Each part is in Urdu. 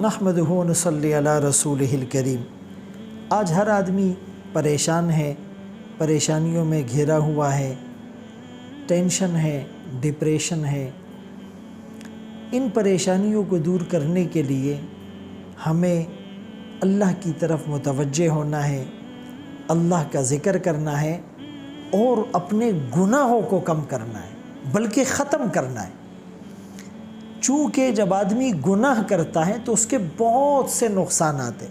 نحمدہ و نصلی علی رسولہ الکریم۔ آج ہر آدمی پریشان ہے، پریشانیوں میں گھیرا ہوا ہے، ٹینشن ہے، ڈپریشن ہے۔ ان پریشانیوں کو دور کرنے کے لیے ہمیں اللہ کی طرف متوجہ ہونا ہے، اللہ کا ذکر کرنا ہے اور اپنے گناہوں کو کم کرنا ہے، بلکہ ختم کرنا ہے۔ چونکہ جب آدمی گناہ کرتا ہے تو اس کے بہت سے نقصانات ہیں۔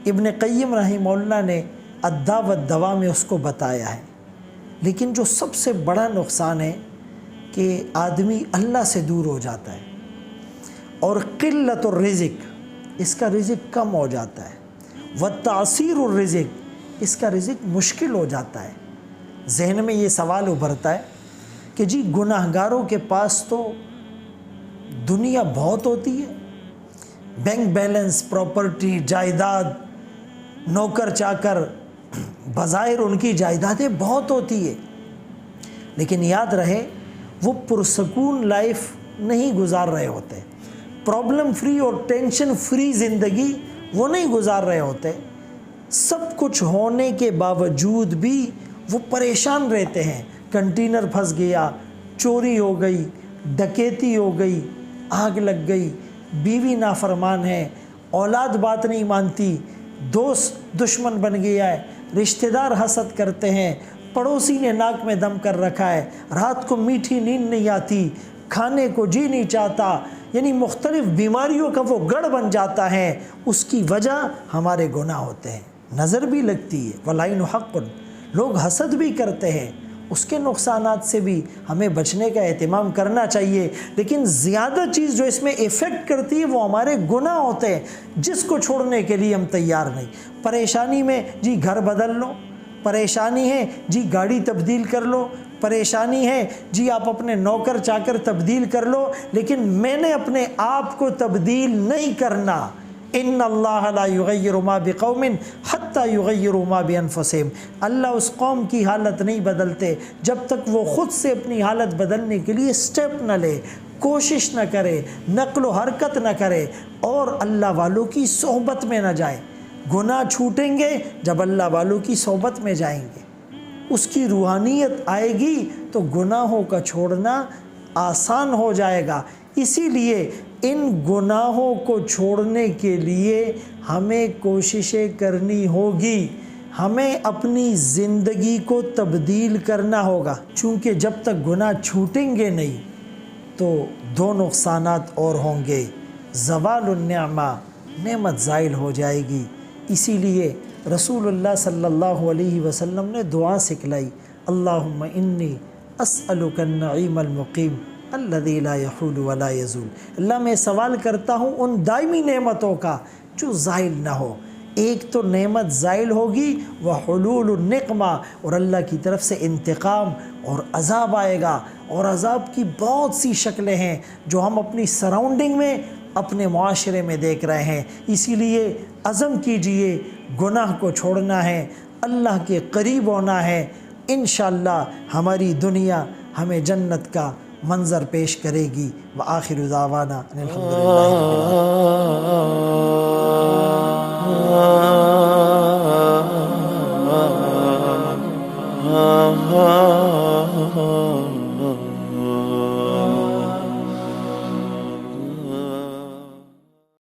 ابن قیم رحمہ اللہ نے الداء والدواء میں اس کو بتایا ہے، لیکن جو سب سے بڑا نقصان ہے کہ آدمی اللہ سے دور ہو جاتا ہے، اور قلت الرزق، اس کا رزق کم ہو جاتا ہے، وتعسیر الرزق، اس کا رزق مشکل ہو جاتا ہے۔ ذہن میں یہ سوال ابھرتا ہے کہ جی گناہ گاروں کے پاس تو دنیا بہت ہوتی ہے، بینک بیلنس، پراپرٹی، جائیداد، نوکر چاکر، بظاہر ان کی جائیدادیں بہت ہوتی ہے، لیکن یاد رہے وہ پرسکون لائف نہیں گزار رہے ہوتے، پرابلم فری اور ٹینشن فری زندگی وہ نہیں گزار رہے ہوتے۔ سب کچھ ہونے کے باوجود بھی وہ پریشان رہتے ہیں۔ کنٹینر پھنس گیا، چوری ہو گئی، ڈکیتی ہو گئی، آگ لگ گئی، بیوی نافرمان ہے، اولاد بات نہیں مانتی، دوست دشمن بن گیا ہے، رشتہ دار حسد کرتے ہیں، پڑوسی نے ناک میں دم کر رکھا ہے، رات کو میٹھی نیند نہیں آتی، کھانے کو جی نہیں چاہتا، یعنی مختلف بیماریوں کا وہ گڑھ بن جاتا ہے۔ اس کی وجہ ہمارے گناہ ہوتے ہیں۔ نظر بھی لگتی ہے، والعین حق، لوگ حسد بھی کرتے ہیں، اس کے نقصانات سے بھی ہمیں بچنے کا اہتمام کرنا چاہیے۔ لیکن زیادہ چیز جو اس میں ایفیکٹ کرتی ہے وہ ہمارے گناہ ہوتے ہیں، جس کو چھوڑنے کے لیے ہم تیار نہیں۔ پریشانی میں جی گھر بدل لو، پریشانی ہے جی گاڑی تبدیل کر لو، پریشانی ہے جی آپ اپنے نوکر چاکر تبدیل کر لو، لیکن میں نے اپنے آپ کو تبدیل نہیں کرنا۔ ان اللہ لا یغیر ما بقوم حتی یغیروا ما بانفسہم، اللہ اس قوم کی حالت نہیں بدلتے جب تک وہ خود سے اپنی حالت بدلنے کے لیے سٹیپ نہ لے، کوشش نہ کرے، نقل و حرکت نہ کرے اور اللہ والوں کی صحبت میں نہ جائے۔ گناہ چھوٹیں گے جب اللہ والوں کی صحبت میں جائیں گے، اس کی روحانیت آئے گی تو گناہوں کا چھوڑنا آسان ہو جائے گا۔ اسی لیے ان گناہوں کو چھوڑنے کے لیے ہمیں کوششیں کرنی ہوگی، ہمیں اپنی زندگی کو تبدیل کرنا ہوگا، چونکہ جب تک گناہ چھوٹیں گے نہیں تو دو نقصانات اور ہوں گے۔ زوال النعمہ، نعمت زائل ہو جائے گی۔ اسی لیے رسول اللہ صلی اللہ علیہ وسلم نے دعا سکھلائی، اللہم انی اسألک النعیم المقیم الذی لا یحول ولا یزول، اللہ میں سوال کرتا ہوں ان دائمی نعمتوں کا جو زائل نہ ہو۔ ایک تو نعمت زائل ہوگی، وحلول النقمہ، اور اللہ کی طرف سے انتقام اور عذاب آئے گا، اور عذاب کی بہت سی شکلیں ہیں جو ہم اپنی سراؤنڈنگ میں، اپنے معاشرے میں دیکھ رہے ہیں۔ اسی لیے عزم کیجئے، گناہ کو چھوڑنا ہے، اللہ کے قریب ہونا ہے، انشاءاللہ ہماری دنیا ہمیں جنت کا منظر پیش کرے گی۔ وآخر دعوانا ان الحمدللہ رب العالمین۔